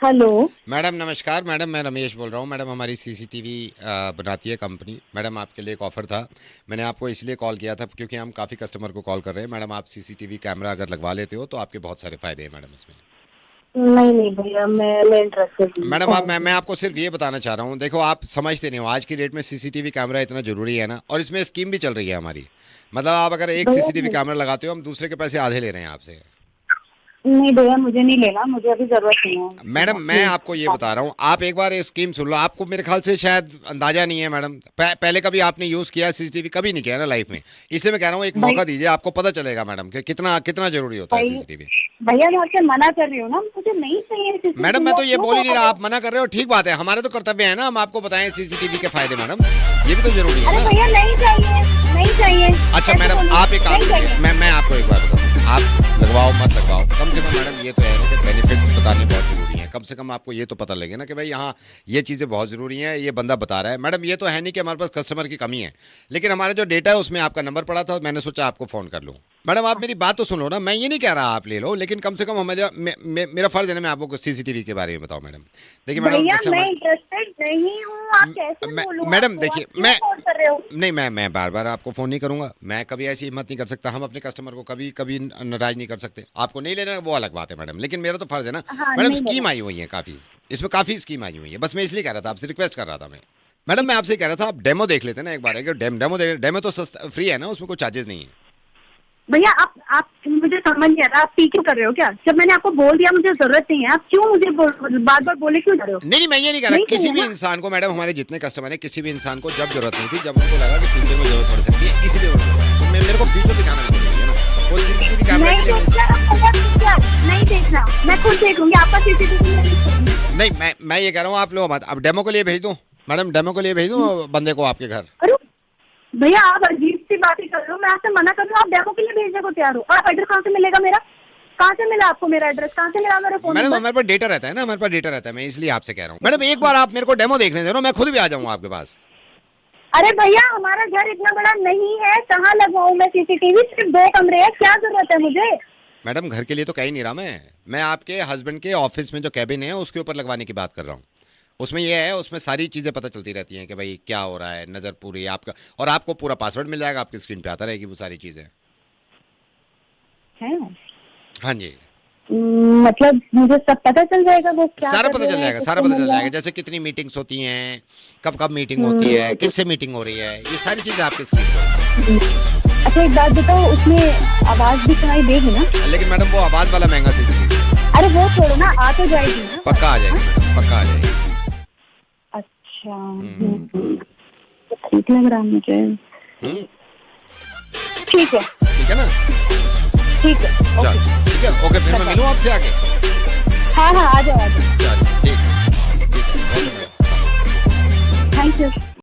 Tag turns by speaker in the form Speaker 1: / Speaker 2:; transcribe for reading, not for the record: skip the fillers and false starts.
Speaker 1: Hello.
Speaker 2: Madam नमस्कार। Madam मैं रमेश बोल रहा हूँ। मैडम हमारी सीसीटीवी बनाती है कंपनी। मैडम आपके लिए एक ऑफ़र था। मैंने आपको इसलिए कॉल किया था क्योंकि हम काफ़ी कस्टमर को कॉल कर रहे हैं। मैडम आप सीसीटीवी कैमरा अगर लगवा लेते हो तो आपके बहुत सारे फ़ायदे हैं मैडम इसमें।
Speaker 1: नहीं नहीं भैया, मैं इंटरेस्टेड नहीं,
Speaker 2: मैडम आप
Speaker 1: थैंक
Speaker 2: मैं
Speaker 1: यू।
Speaker 2: आपको सिर्फ ये बताना चाह रहा हूँ, देखो आप समझते नहीं हो आज की डेट में सीसीटीवी कैमरा इतना ज़रूरी है ना, और इसमें स्कीम भी चल रही है हमारी। मतलब आप अगर एक
Speaker 1: भैया
Speaker 2: सीसीटीवी कैमरा लगाते हो हम दूसरे के पैसे आधे ले रहे हैं आपसे।
Speaker 1: नहीं भैया, मुझे नहीं लेना, मुझे अभी जरूरत नहीं
Speaker 2: मैडम
Speaker 1: है,
Speaker 2: मैं
Speaker 1: प्लीज।
Speaker 2: आपको ये बता रहा हूँ, आप एक बार ये स्कीम सुन लो। आपको मेरे ख्याल से शायद अंदाजा नहीं है मैडम, पहले कभी आपने यूज़ किया है सीसीटीवी? कभी नहीं किया है ना लाइफ में। इसलिए मैं कह रहा हूँ एक
Speaker 1: भाई
Speaker 2: मौका दीजिए, आपको पता चलेगा मैडम कि कितना कितना जरूरी होता है
Speaker 1: भाई
Speaker 2: सीसीटीवी।
Speaker 1: भैया, मैं आपसे मना कर रही हूँ ना, मुझे नहीं चाहिए
Speaker 2: मैडम
Speaker 1: सीसीटीवी।
Speaker 2: मैं तो
Speaker 1: आप
Speaker 2: ये
Speaker 1: क्यों
Speaker 2: बोल ही नहीं
Speaker 1: कर
Speaker 2: रहा,
Speaker 1: रहे हो?
Speaker 2: आप मना कर रहे हो, ठीक बात है, हमारे तो कर्तव्य है ना हम आपको बताएं सीसीटीवी के फायदे मैडम। ये भी तो जरूरी है
Speaker 1: अरे
Speaker 2: ना।
Speaker 1: भैया नहीं चाहिए, नहीं चाहिए।
Speaker 2: अच्छा
Speaker 1: कैसे
Speaker 2: मैडम
Speaker 1: बोलूं?
Speaker 2: आप एक काम
Speaker 1: नहीं
Speaker 2: कीजिए,
Speaker 1: चाहिए।
Speaker 2: मैं आपको एक बात बताऊँ, आप लगवाओ मत लगवाओ, कम से कम मैडम ये तो है ना कि बेनिफिट्स बताने बहुत ज़रूरी है। कम से कम आपको ये तो पता लगे ना कि भाई यहाँ ये चीज़ें बहुत ज़रूरी हैं, ये बंदा बता रहा है। मैडम ये तो है नहीं कि हमारे पास कस्टमर की कमी है, लेकिन हमारा जो डेटा है उसमें आपका नंबर पड़ा था, मैंने सोचा आपको फ़ोन कर लूँ। मैडम आप मेरी बात तो सुनो ना, मैं ये नहीं कह रहा आप ले लो, लेकिन कम से कम हमारे मेरा फ़र्ज़ है ना, मैं आपको सीसीटीवी के बारे में बताऊँ मैडम। देखिए मैडम
Speaker 1: भैया
Speaker 2: जैसे
Speaker 1: मैं
Speaker 2: हमारे
Speaker 1: इंटरेस्टेड नहीं हूँ, आप कैसे बोलूँ
Speaker 2: मैडम
Speaker 1: आपको? आप
Speaker 2: देखिए
Speaker 1: क्यों फोन कर रहे हो?
Speaker 2: नहीं मैं बार बार आपको फ़ोन नहीं करूंगा, मैं कभी ऐसी हिम्मत नहीं कर सकता। हम अपने कस्टमर को कभी कभी नाराज नहीं कर सकते। आपको नहीं लेना वो अलग बात है मैडम, लेकिन मेरा तो फर्ज है ना।
Speaker 1: हाँ,
Speaker 2: मैडम
Speaker 1: नहीं
Speaker 2: स्कीम
Speaker 1: लेना।
Speaker 2: आई हुई है काफ़ी, इसमें काफ़ी स्कीम आई हुई है, बस मैं इसलिए कह रहा था, आपसे रिक्वेस्ट कर रहा था मैं। मैडम मैं आपसे कह रहा था आप डेमो देख लेते ना एक बार, अगर डेमो तो सस्ता फ्री है ना, उसमें कोई चार्जेस नहीं है।
Speaker 1: भैया आप मुझे समझ नहीं आ रहा, आप पीछे कर रहे हो क्या? जब मैंने आपको बोल दिया मुझे जरूरत नहीं है, आप क्यों मुझे बार बार बोले क्यों जा रहे हो?
Speaker 2: नहीं मैं ये नहीं कह रहा,
Speaker 1: नहीं
Speaker 2: किसी
Speaker 1: चाहिए
Speaker 2: भी
Speaker 1: ना।
Speaker 2: इंसान को मैडम, हमारे जितने कस्टमर हैं किसी भी इंसान को जब जरूरत नहीं थी, जब उनको लगा कि फ्यूचर में जरूरत पड़ सकती है, इसलिए उन्होंने बताया। तो मेरे को फ्यूचर दिखाना नहीं चाहिए ना, वो सीसीटीवी कैमरा
Speaker 1: नहीं
Speaker 2: के लिए
Speaker 1: देखना भैया, picture, नहीं देखना, मैं खुद देख लूंगी, आपका सीसीटीवी नहीं देखूंगी।
Speaker 2: नहीं मैं ये कह रहा हूँ आप लोग मत, अब डेमो के लिए भेज दूँ मैडम, डेमो के लिए भेज दूँ बंदे को आपके घर।
Speaker 1: अरे भैया, आप अजीब सी बातें कर रहे हो, मैं आपसे मना कर रही हूँ, आप डेमो के लिए भेजने को तैयार हो? आप एड्रेस कहाँ से मिलेगा मेरा? कहाँ से मिला आपको मेरा एड्रेस? कहाँ से मिला मेरा फोन
Speaker 2: मैडम
Speaker 1: नंबर?
Speaker 2: हमारे पास डेटा रहता है ना, हमारे पास डेटा रहता है, मैं इसलिए आपसे कह रहा हूँ। मैडम एक बार आप मेरे को डेमो देखने दे रहे हो, मैं खुद भी आ जाऊँगा आपके पास।
Speaker 1: अरे भैया, हमारा घर इतना बड़ा नहीं है, कहाँ लगवाऊँ मैं सीसीटीवी? सिर्फ 2 कमरे हैं, क्या जरूरत है मुझे?
Speaker 2: मैडम घर के लिए तो कह ही नहीं रहा मैं आपके हस्बैंड के ऑफिस में जो कैबिन है उसके ऊपर लगवाने की बात कर रहा हूँ। उसमें ये है, उसमें सारी चीज़ें पता चलती रहती हैं कि भाई क्या हो रहा है, नज़र पूरी आपका, और आपको पूरा पासवर्ड मिल जाएगा, आपकी स्क्रीन पे आता रहेगी वो सारी चीज़ें।
Speaker 1: है
Speaker 2: हाँ जी,
Speaker 1: मतलब मुझे सब पता चल जाएगा वो क्या
Speaker 2: सारा
Speaker 1: कर
Speaker 2: पता
Speaker 1: रहे
Speaker 2: चल
Speaker 1: हैं,
Speaker 2: जाएगा, सारा
Speaker 1: किसको
Speaker 2: पता
Speaker 1: मिल
Speaker 2: चल
Speaker 1: रहा
Speaker 2: जाएगा,
Speaker 1: है।
Speaker 2: जैसे कितनी मीटिंग्स होती हैं, कब कब मीटिंग होती है,
Speaker 1: हम्म,
Speaker 2: किससे मीटिंग हो रही है, ये सारी चीज़ें आपकी स्क्रीन पर
Speaker 1: अच्छा एक बात बताओ, उसमें आवाज भी सुनाई देगी ना?
Speaker 2: होगी। लेकिन मैडम वो आवाज़ वाला महंगा सीसीटीवी है।
Speaker 1: अरे वो छोड़ो ना, आ तो जाएगी ना
Speaker 2: पक्का आ
Speaker 1: हाँ?
Speaker 2: जाएगी मैडम, पक्का आ जाएगी।
Speaker 1: अच्छा
Speaker 2: हम्म
Speaker 1: तो ठीक लग रहा है मुझे।
Speaker 2: हम्म,
Speaker 1: ठीक है।
Speaker 2: ठीक है ना।
Speaker 1: ठीक है,
Speaker 2: चल
Speaker 1: ओके।
Speaker 2: ठीक है, ओके, फिर मैं
Speaker 1: बताओ।
Speaker 2: मिलूँ आपसे आगे।
Speaker 1: हाँ हाँ, आ जाओ आ जाओ।
Speaker 2: चल।